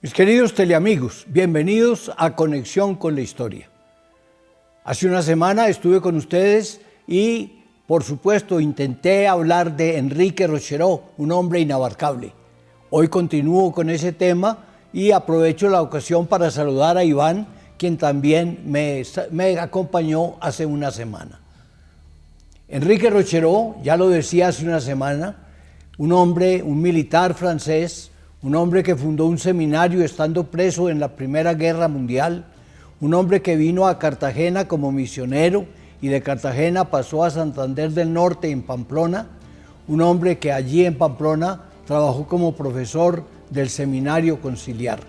Mis queridos teleamigos, bienvenidos a Conexión con la Historia. Hace una semana estuve con ustedes y, por supuesto, intenté hablar de Enrique Rochereau, un hombre inabarcable. Hoy continúo con ese tema y aprovecho la ocasión para saludar a Iván, quien también me acompañó hace una semana. Enrique Rochereau, ya lo decía hace una semana, un hombre, un militar francés, un hombre que fundó un seminario estando preso en la Primera Guerra Mundial, un hombre que vino a Cartagena como misionero y de Cartagena pasó a Santander del Norte en Pamplona, un hombre que allí en Pamplona trabajó como profesor del Seminario Conciliar.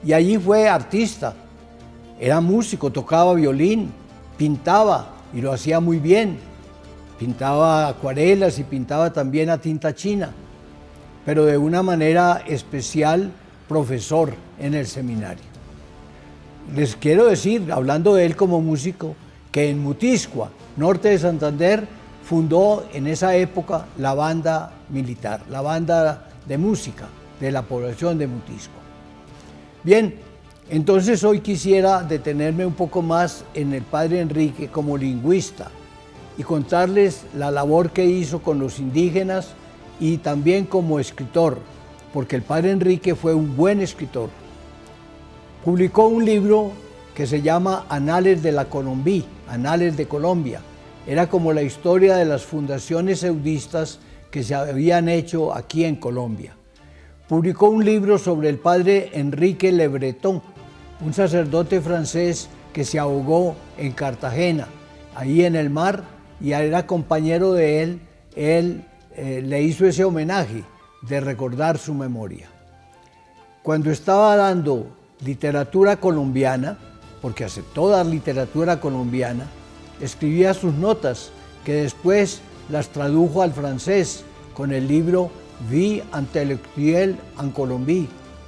Y allí fue artista, era músico, tocaba violín, pintaba y lo hacía muy bien. Pintaba acuarelas y pintaba también a tinta china, pero de una manera especial profesor en el seminario. Les quiero decir, hablando de él como músico, que en Mutiscua, norte de Santander, fundó en esa época la banda militar, la banda de música de la población de Mutiscua. Bien, entonces hoy quisiera detenerme un poco más en el padre Enrique como lingüista y contarles la labor que hizo con los indígenas y también como escritor, porque el padre Enrique fue un buen escritor. Publicó un libro que se llama Anales de la Colombia, Anales de Colombia. Era como la historia de las fundaciones eudistas que se habían hecho aquí en Colombia. Publicó un libro sobre el padre Enrique Le Breton, un sacerdote francés que se ahogó en Cartagena, ahí en el mar, y era compañero de él. Él le hizo ese homenaje de recordar su memoria. Cuando estaba dando literatura colombiana, porque aceptó dar literatura colombiana, escribía sus notas, que después las tradujo al francés con el libro Vie intellectuelle en Colombie,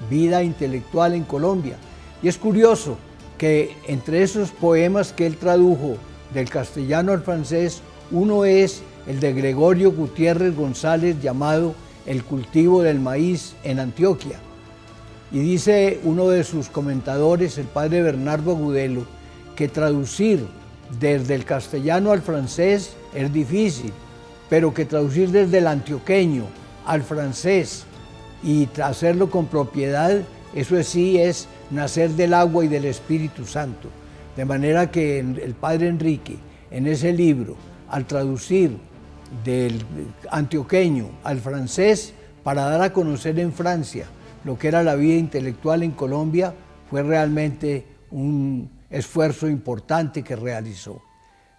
Vida intelectual en Colombia. Y es curioso que entre esos poemas que él tradujo del castellano al francés, uno es el de Gregorio Gutiérrez González llamado El cultivo del maíz en Antioquia. Y dice uno de sus comentadores, el padre Bernardo Agudelo, que traducir desde el castellano al francés es difícil, pero que traducir desde el antioqueño al francés y hacerlo con propiedad, eso sí es nacer del agua y del Espíritu Santo. De manera que el padre Enrique, en ese libro, al traducir del antioqueño al francés para dar a conocer en Francia lo que era la vida intelectual en Colombia, fue realmente un esfuerzo importante que realizó.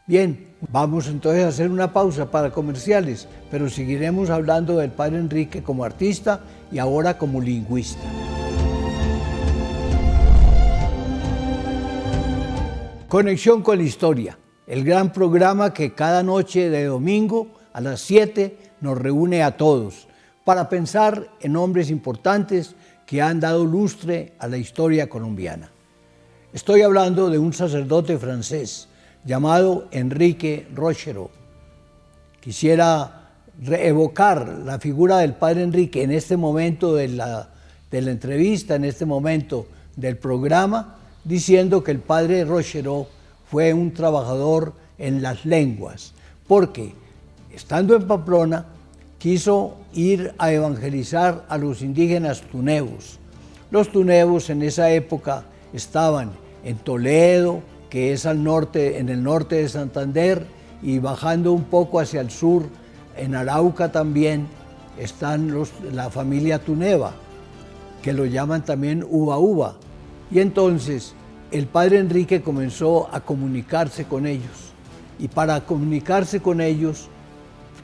Bien, vamos entonces a hacer una pausa para comerciales, pero seguiremos hablando del padre Enrique como artista y ahora como lingüista. Conexión con la Historia, el gran programa que cada noche de domingo a las 7 nos reúne a todos para pensar en hombres importantes que han dado lustre a la historia colombiana. Estoy hablando de un sacerdote francés llamado Enrique Rochereau. Quisiera evocar la figura del padre Enrique en este momento de la entrevista, en este momento del programa, diciendo que el padre Rochereau fue un trabajador en las lenguas, porque estando en Pamplona quiso ir a evangelizar a los indígenas tunebos. Los tunebos en esa época estaban en Toledo, que es al norte, en el norte de Santander, y bajando un poco hacia el sur, en Arauca también, están la familia tuneba, que lo llaman también uva uva. Y entonces el padre Enrique comenzó a comunicarse con ellos. Y para comunicarse con ellos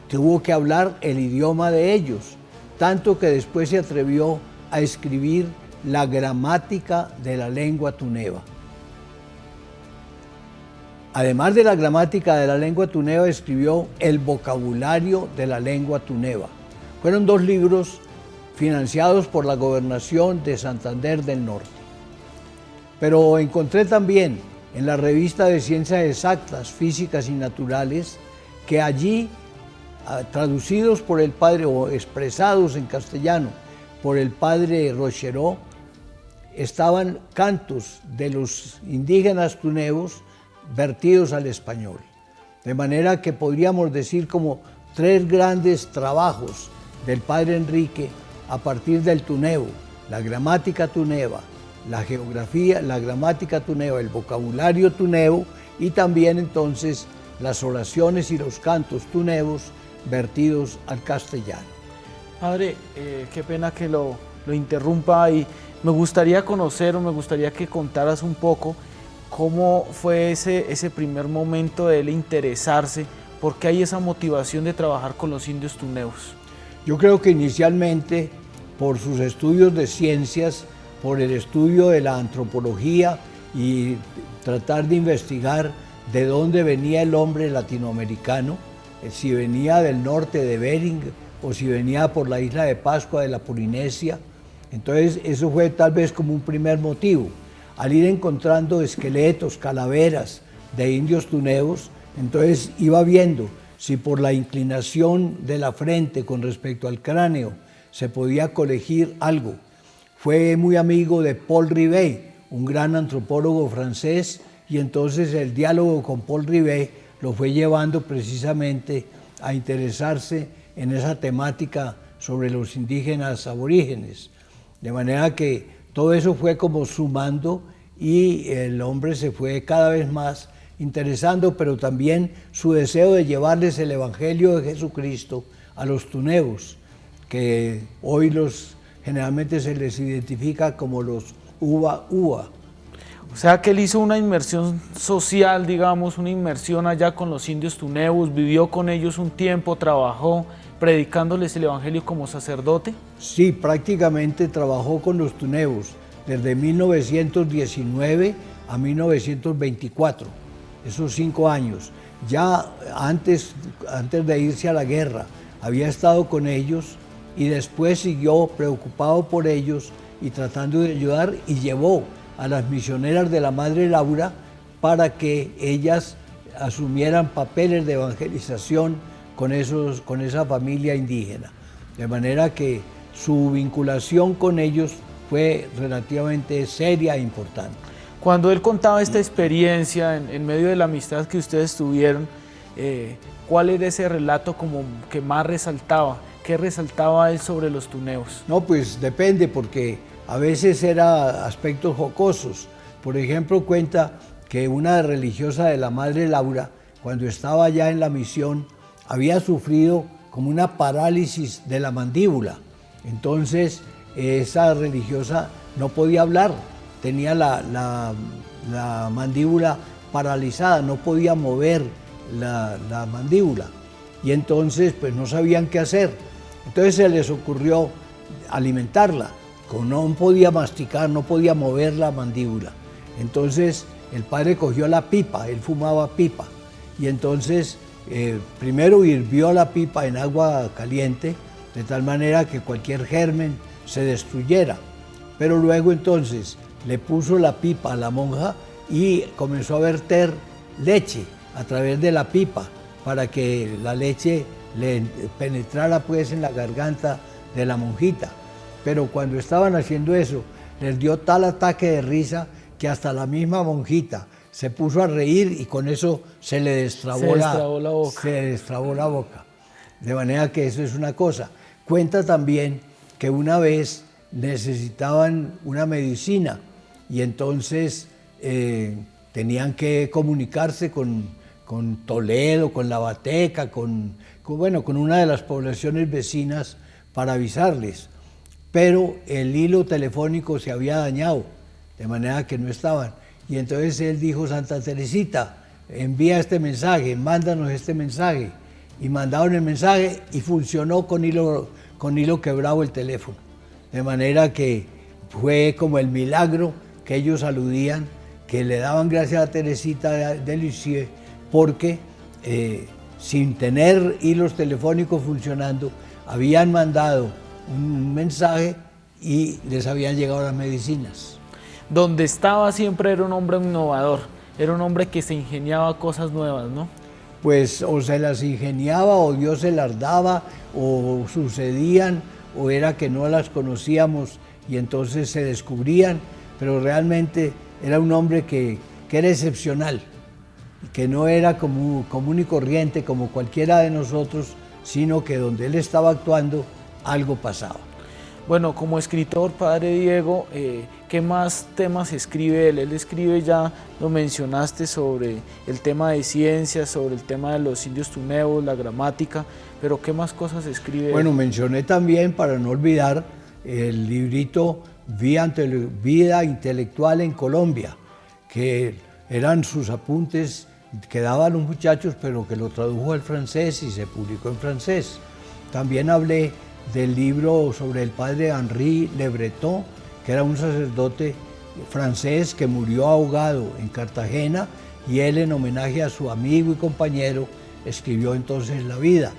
tuvo que hablar el idioma de ellos, tanto que después se atrevió a escribir la gramática de la lengua tuneba. Además de la gramática de la lengua tuneba, escribió el vocabulario de la lengua tuneba. Fueron 2 libros financiados por la gobernación de Santander del Norte. Pero encontré también en la revista de Ciencias Exactas, Físicas y Naturales, que allí, traducidos por el padre o expresados en castellano por el padre Rochereau, estaban cantos de los indígenas tuneos vertidos al español. De manera que podríamos decir como tres grandes trabajos del padre Enrique a partir del tuneo: la gramática tuneva, la geografía, la gramática tuneva, el vocabulario tuneo y también entonces las oraciones y los cantos tuneos vertidos al castellano. Padre, qué pena que lo interrumpa y me gustaría conocer o me gustaría que contaras un poco cómo fue ese primer momento de él interesarse, por qué hay esa motivación de trabajar con los indios tuneos. Yo creo que inicialmente por sus estudios de ciencias, por el estudio de la antropología y tratar de investigar de dónde venía el hombre latinoamericano, si venía del norte de Bering o si venía por la isla de Pascua de la Polinesia. Entonces eso fue tal vez como un primer motivo. Al ir encontrando esqueletos, calaveras de indios tuneos, entonces iba viendo si por la inclinación de la frente con respecto al cráneo se podía colegir algo. Fue muy amigo de Paul Rivet, un gran antropólogo francés, y entonces el diálogo con Paul Rivet lo fue llevando precisamente a interesarse en esa temática sobre los indígenas aborígenes. De manera que todo eso fue como sumando y el hombre se fue cada vez más interesando, pero también su deseo de llevarles el Evangelio de Jesucristo a los tuneos, que hoy generalmente se les identifica como los Uva Uva. O sea que él hizo una inmersión social, digamos, una inmersión allá con los indios tuneos, vivió con ellos un tiempo, trabajó predicándoles el Evangelio como sacerdote. Sí, prácticamente trabajó con los tuneos desde 1919 a 1924, esos 5 años. Ya antes de irse a la guerra, había estado con ellos y después siguió preocupado por ellos y tratando de ayudar, y llevó a las misioneras de la Madre Laura para que ellas asumieran papeles de evangelización con esa familia indígena. De manera que su vinculación con ellos fue relativamente seria e importante. Cuando él contaba esta experiencia en medio de la amistad que ustedes tuvieron, ¿cuál era ese relato como que más resaltaba? ¿Qué resaltaba él sobre los tuneos? No, pues depende, porque a veces era aspectos jocosos. Por ejemplo, cuenta que una religiosa de la Madre Laura, cuando estaba allá en la misión, había sufrido como una parálisis de la mandíbula. Entonces, esa religiosa no podía hablar, tenía la mandíbula paralizada, no podía mover la mandíbula. Y entonces, pues no sabían qué hacer. Entonces se les ocurrió alimentarla. Como no podía masticar, no podía mover la mandíbula. Entonces el padre cogió la pipa, él fumaba pipa, y entonces primero hirvió la pipa en agua caliente, de tal manera que cualquier germen se destruyera. Pero luego entonces le puso la pipa a la monja y comenzó a verter leche a través de la pipa para que la leche le penetrara pues en la garganta de la monjita. Pero cuando estaban haciendo eso, les dio tal ataque de risa que hasta la misma monjita se puso a reír y con eso se le destrabó la boca. De manera que eso es una cosa. Cuenta también que una vez necesitaban una medicina y entonces tenían que comunicarse con Toledo, con Lavateca, con una de las poblaciones vecinas para avisarles. Pero el hilo telefónico se había dañado, de manera que no estaban. Y entonces él dijo: Santa Teresita, envía este mensaje, mándanos este mensaje. Y mandaron el mensaje y funcionó con hilo quebrado el teléfono. De manera que fue como el milagro que ellos aludían, que le daban gracias a Teresita de Lisieux, porque sin tener hilos telefónicos funcionando, habían mandado un mensaje y les habían llegado las medicinas. Donde estaba siempre era un hombre innovador, era un hombre que se ingeniaba cosas nuevas, ¿no? Pues o se las ingeniaba, o Dios se las daba, o sucedían, o era que no las conocíamos y entonces se descubrían. pero realmente era un hombre que era excepcional, que no era común y corriente como cualquiera de nosotros, sino que donde él estaba actuando, algo pasaba. Bueno, como escritor, padre Diego, ¿qué más temas escribe él? Él escribe, ya lo mencionaste, sobre el tema de ciencias, sobre el tema de los indios tunebos, la gramática, pero ¿qué más cosas escribe Bueno, él? mencioné también, para no olvidar, el librito Vida Intelectual en Colombia, que eran sus apuntes que daban los muchachos, pero que lo tradujo al francés y se publicó en francés. También hablé del libro sobre el padre Henri Le Breton, que era un sacerdote francés que murió ahogado en Cartagena, y él, en homenaje a su amigo y compañero, escribió entonces La vida.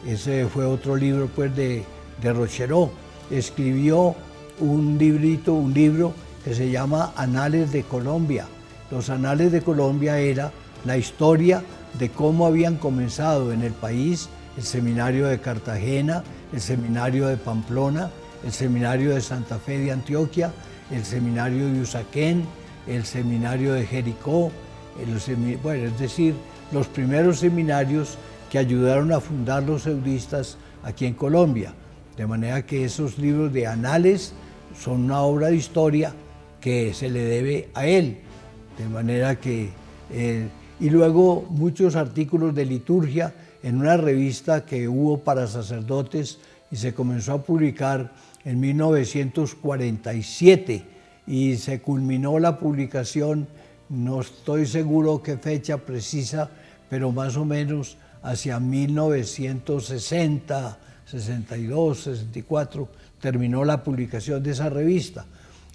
Ese fue otro libro pues de Rochereau. Escribió un libro que se llama Anales de Colombia. Los Anales de Colombia era la historia de cómo habían comenzado en el país el seminario de Cartagena, el seminario de Pamplona, el seminario de Santa Fe de Antioquia, el seminario de Usaquén, el seminario de Jericó, es decir, los primeros seminarios que ayudaron a fundar los seudistas aquí en Colombia. De manera que esos libros de anales son una obra de historia que se le debe a él. De manera que, y luego muchos artículos de liturgia en una revista que hubo para sacerdotes y se comenzó a publicar en 1947 y se culminó la publicación, no estoy seguro qué fecha precisa, pero más o menos hacia 1960, 62, 64, terminó la publicación de esa revista.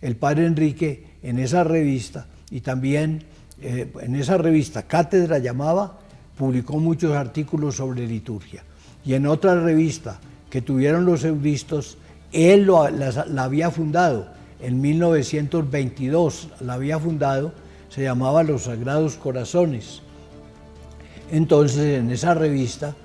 El padre Enrique en esa revista, y también en esa revista, Cátedra llamaba, publicó muchos artículos sobre liturgia. Y en otra revista que tuvieron los seudistas, él la había fundado, en 1922 la había fundado, se llamaba Los Sagrados Corazones. Entonces en esa revista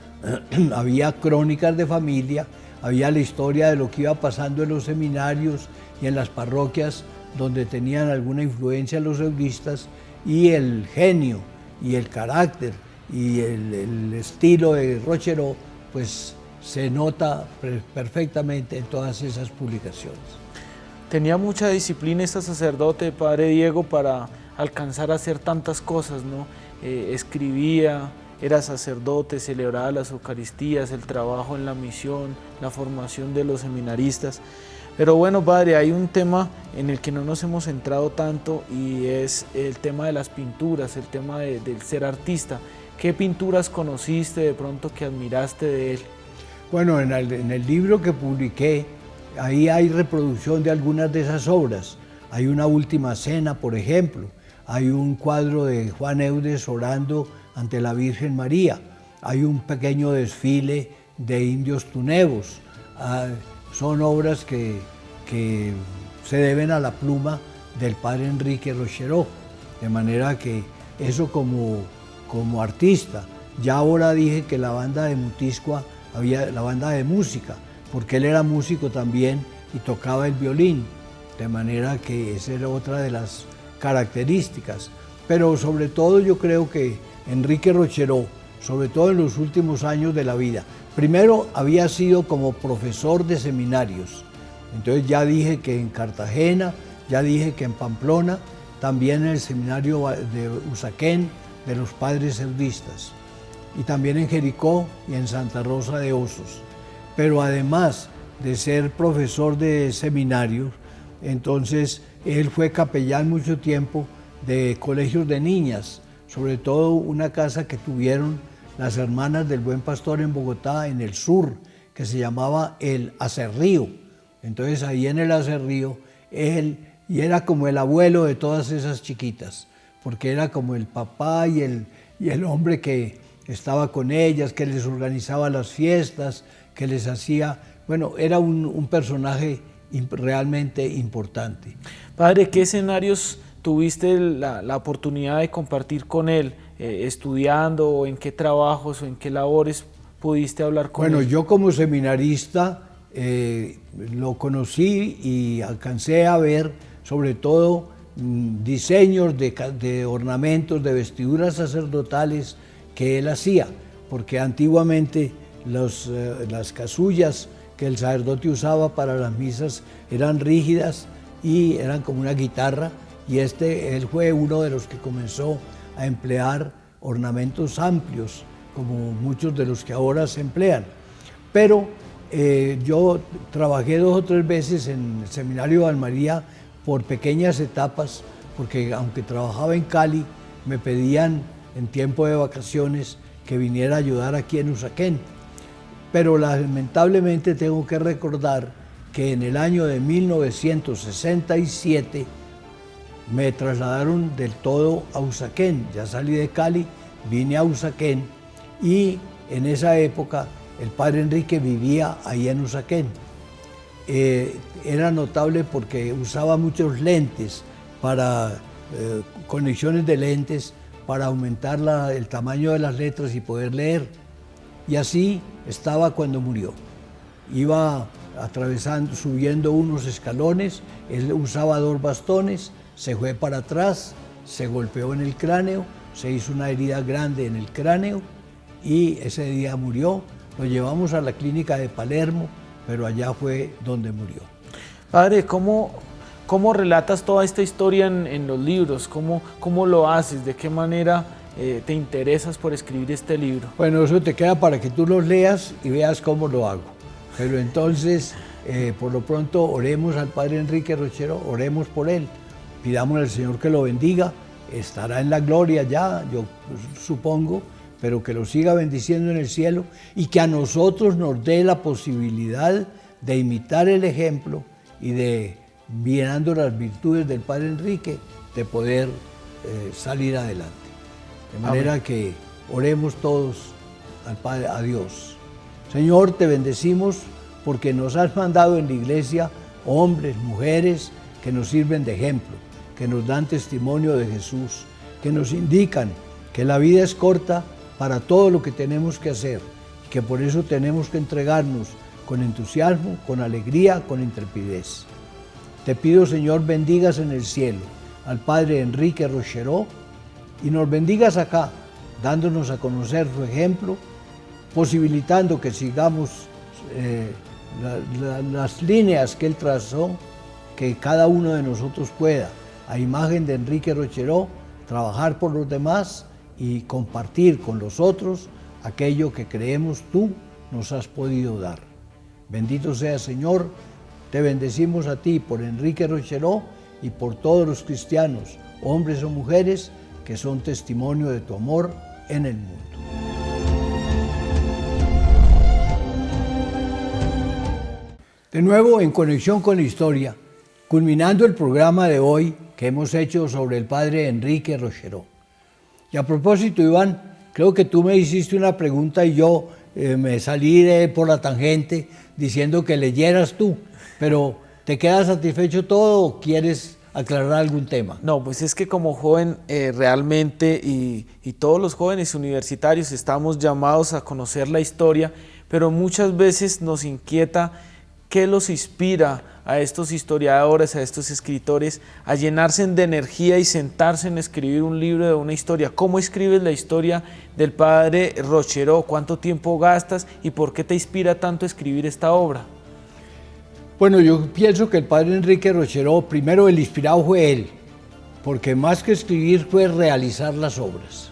había crónicas de familia, había la historia de lo que iba pasando en los seminarios y en las parroquias donde tenían alguna influencia los seudistas, y el genio y el carácter y el estilo de Rochereau pues se nota perfectamente en todas esas publicaciones. Tenía mucha disciplina este sacerdote, padre Diego, para alcanzar a hacer tantas cosas, ¿no? Escribía, era sacerdote, celebraba las Eucaristías, el trabajo en la misión, la formación de los seminaristas. Pero bueno, padre, hay un tema en el que no nos hemos centrado tanto, y es el tema de las pinturas, el tema del ser artista. ¿Qué pinturas conociste de pronto que admiraste de él? Bueno, en el libro que publiqué, ahí hay reproducción de algunas de esas obras. Hay una Última Cena, por ejemplo. Hay un cuadro de Juan Eudes orando ante la Virgen María. Hay un pequeño desfile de indios tunebos. Son obras que se deben a la pluma del padre Enrique Rochereau. De manera que eso como artista. Ya ahora dije que la banda de Mutiscua, había la banda de música, porque él era músico también y tocaba el violín. De manera que esa era otra de las características. Pero sobre todo yo creo que Enrique Rochereau, sobre todo en los últimos años de la vida, primero había sido como profesor de seminarios. Entonces ya dije que en Cartagena, ya dije que en Pamplona, también en el seminario de Usaquén, de los padres seudistas, y también en Jericó y en Santa Rosa de Osos. Pero además de ser profesor de seminarios, entonces él fue capellán mucho tiempo de colegios de niñas, sobre todo una casa que tuvieron las hermanas del Buen Pastor en Bogotá, en el sur, que se llamaba el Acerrío. Entonces ahí en el Acerrío, él, y era como el abuelo de todas esas chiquitas, porque era como el papá y el hombre que estaba con ellas, que les organizaba las fiestas, que les hacía, bueno, era un personaje realmente importante. Padre, ¿qué escenarios tuviste la oportunidad de compartir con él, estudiando, o en qué trabajos o en qué labores pudiste hablar con él? Bueno, yo como seminarista lo conocí y alcancé a ver sobre todo diseños de ornamentos, de vestiduras sacerdotales que él hacía, porque antiguamente las casullas que el sacerdote usaba para las misas eran rígidas y eran como una guitarra, y él fue uno de los que comenzó a emplear ornamentos amplios, como muchos de los que ahora se emplean. Pero yo trabajé 2 o 3 veces en el Seminario de Valmaría por pequeñas etapas, porque aunque trabajaba en Cali, me pedían en tiempo de vacaciones que viniera a ayudar aquí en Usaquén. Pero lamentablemente tengo que recordar que en el año de 1967 me trasladaron del todo a Usaquén. Ya salí de Cali, vine a Usaquén, y en esa época el padre Enrique vivía ahí en Usaquén. Era notable porque usaba muchos lentes para conexiones de lentes para aumentar el tamaño de las letras y poder leer. Y así estaba cuando murió. Iba atravesando, subiendo unos escalones, él usaba 2 bastones, se fue para atrás, se golpeó en el cráneo, se hizo una herida grande en el cráneo y ese día murió. Lo llevamos a la clínica de Palermo, pero allá fue donde murió. Padre, ¿cómo relatas toda esta historia en los libros? ¿Cómo lo haces? ¿De qué manera te interesas por escribir este libro? Bueno, eso te queda para que tú los leas y veas cómo lo hago. Pero entonces, por lo pronto, oremos al padre Enrique Rochero, oremos por él. Pidamos al Señor que lo bendiga, estará en la gloria ya, yo supongo, pero que lo siga bendiciendo en el cielo y que a nosotros nos dé la posibilidad de imitar el ejemplo y de, mirando las virtudes del padre Enrique, de poder salir adelante. De manera Amén. Que oremos todos al Padre, a Dios. Señor, te bendecimos porque nos has mandado en la iglesia hombres, mujeres que nos sirven de ejemplo, que nos dan testimonio de Jesús, que nos indican que la vida es corta para todo lo que tenemos que hacer y que por eso tenemos que entregarnos con entusiasmo, con alegría, con intrepidez. Te pido, Señor, bendigas en el cielo al Padre Enrique Rochero y nos bendigas acá, dándonos a conocer su ejemplo, posibilitando que sigamos las líneas que él trazó, que cada uno de nosotros pueda, a imagen de Enrique Rochero, trabajar por los demás y compartir con los otros aquello que creemos tú nos has podido dar. Bendito sea, Señor, te bendecimos a ti por Enrique Rochero y por todos los cristianos, hombres o mujeres, que son testimonio de tu amor en el mundo. De nuevo, en conexión con la historia, culminando el programa de hoy que hemos hecho sobre el padre Enrique Rochero. Y a propósito, Iván, creo que tú me hiciste una pregunta y yo me salí por la tangente diciendo que leyeras tú, pero ¿te queda satisfecho todo o quieres aclarar algún tema? No, pues es que como joven realmente y todos los jóvenes universitarios estamos llamados a conocer la historia, pero muchas veces nos inquieta qué los inspira a estos historiadores, a estos escritores, a llenarse de energía y sentarse en escribir un libro de una historia. ¿Cómo escribes la historia del padre Rochero? ¿Cuánto tiempo gastas y por qué te inspira tanto escribir esta obra? Bueno, yo pienso que el padre Enrique Rochero, primero el inspirado fue él, porque más que escribir fue realizar las obras.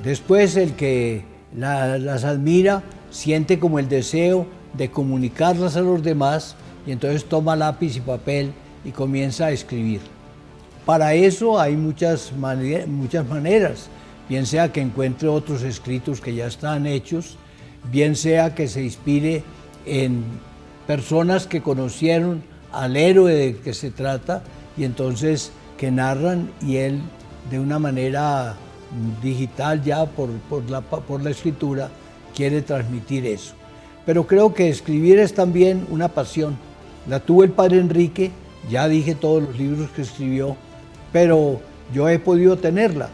Después el que las admira siente como el deseo de comunicarlas a los demás y entonces toma lápiz y papel y comienza a escribir. Para eso hay muchas maneras, bien sea que encuentre otros escritos que ya están hechos, bien sea que se inspire en personas que conocieron al héroe de que se trata y entonces que narran y él de una manera digital ya por la escritura quiere transmitir eso. Pero creo que escribir es también una pasión. La tuvo el padre Enrique, ya dije todos los libros que escribió, pero yo he podido tenerla.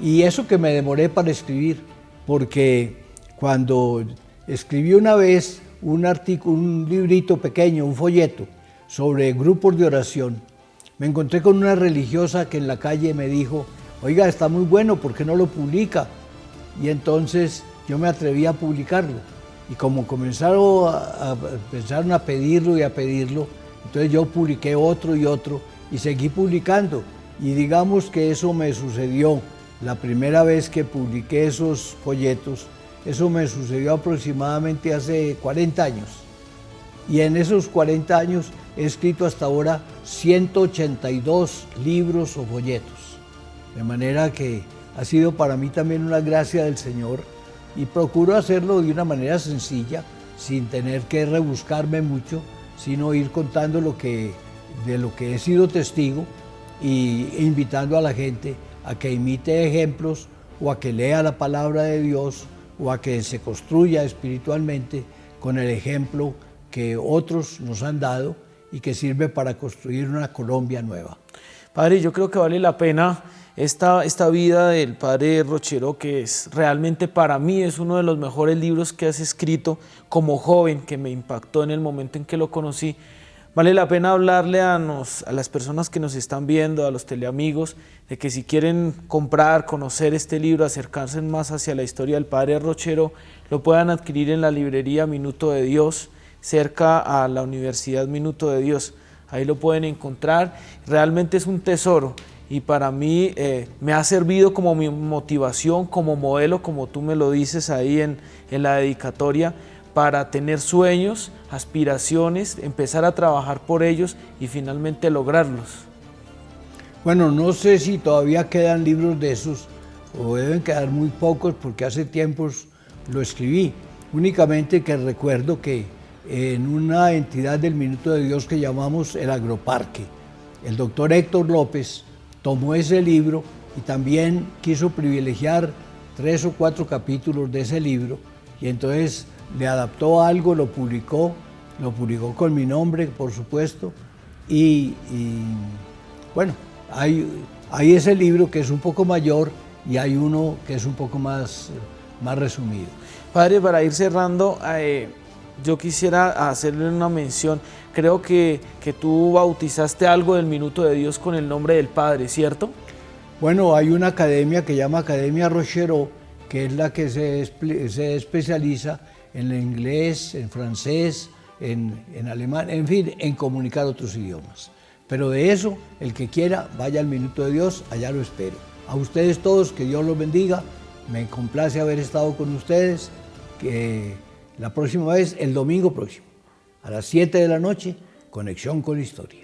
Y eso que me demoré para escribir, porque cuando escribí una vez un librito pequeño, un folleto, sobre grupos de oración, Me encontré con una religiosa que en la calle me dijo, oiga, está muy bueno, ¿por qué no lo publica? Y entonces yo me atreví a publicarlo. Y como empezaron a pedirlo y a pedirlo, entonces yo publiqué otro y otro y seguí publicando. Y digamos que eso me sucedió la primera vez que publiqué esos folletos, eso me sucedió aproximadamente hace 40 años. Y en esos 40 años he escrito hasta ahora 182 libros o folletos. De manera que ha sido para mí también una gracia del Señor y procuro hacerlo de una manera sencilla, sin tener que rebuscarme mucho, sino ir contando de lo que he sido testigo e invitando a la gente a que imite ejemplos o a que lea la palabra de Dios o a que se construya espiritualmente con el ejemplo que otros nos han dado y que sirve para construir una Colombia nueva. Padre, yo creo que vale la pena esta vida del Padre Rochero, que realmente para mí es uno de los mejores libros que has escrito como joven, que me impactó en el momento en que lo conocí. Vale la pena hablarle a las personas que nos están viendo, a los teleamigos, de que si quieren comprar, conocer este libro, acercarse más hacia la historia del Padre Rochero, lo puedan adquirir en la librería Minuto de Dios, cerca a la Universidad Minuto de Dios. Ahí lo pueden encontrar. Realmente es un tesoro y para mí me ha servido como mi motivación, como modelo, como tú me lo dices ahí en la dedicatoria, para tener sueños, aspiraciones, empezar a trabajar por ellos y finalmente lograrlos. Bueno, no sé si todavía quedan libros de esos o deben quedar muy pocos porque hace tiempos lo escribí. Únicamente que recuerdo que en una entidad del Minuto de Dios que llamamos el Agroparque, el doctor Héctor López tomó ese libro y también quiso privilegiar 3 o 4 capítulos de ese libro y entonces le adaptó algo, lo publicó con mi nombre, por supuesto, y bueno, hay ese libro que es un poco mayor y hay uno que es un poco más resumido. Padre, para ir cerrando, yo quisiera hacerle una mención. Creo que tú bautizaste algo del Minuto de Dios con el nombre del Padre, ¿cierto? Bueno, hay una academia que se llama Academia Rochero, que es la que se especializa en el inglés, en francés, en alemán, en fin, en comunicar otros idiomas. Pero de eso, el que quiera, vaya al Minuto de Dios, allá lo espero. A ustedes todos, que Dios los bendiga. Me complace haber estado con ustedes. Que la próxima vez, el domingo próximo, a las 7 de la noche, Conexión con la Historia.